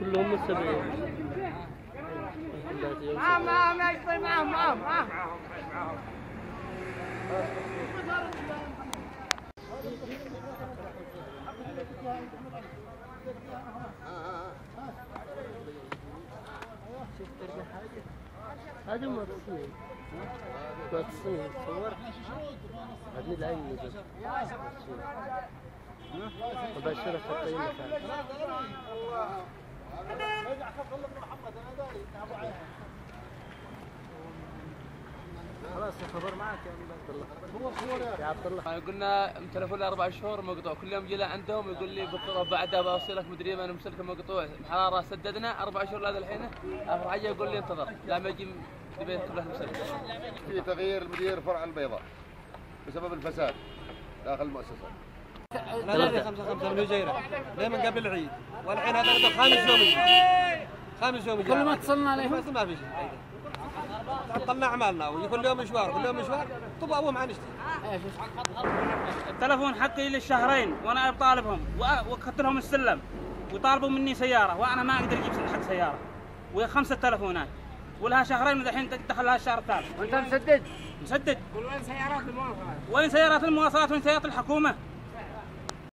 كلهم متبعين. معهم يشتري معهم. هذا ما تصنع تصور هذه العين مباشرة خطين خلاص الخبر معك يا عبد الله. قلنا تلفون لي 4 شهور مقطوع، كل يوم جي عندهم يقول لي بالضبط بعدها بوصلك مدري انا مسلك مقطوع حراره سددنا 4 شهور لهذا الحين. اخر حاجه يقول لي انتظر لا ما يجي البيت كله مسلك. في تغيير مدير فرع البيضاء بسبب الفساد داخل المؤسسه. 355 من هجيره ليه من قبل العيد، والحين هذا خامس يوم كل ما اتصلنا عليه بس ما في شيء. عطلنا اعمالنا كل يوم مشوار طب ابوهم عن اشتي. التلفون حقي للشهرين وانا بطالبهم واخذت لهم السلم ويطالبوا مني سياره وانا ما اقدر اجيب حق سياره و5 تلفونات ولها شهرين الحين دخل لها الشهر الثالث. وانت مسدد؟ مسدد. وين سيارات المواصلات؟ وين سيارات المواصلات وين سيارات الحكومه؟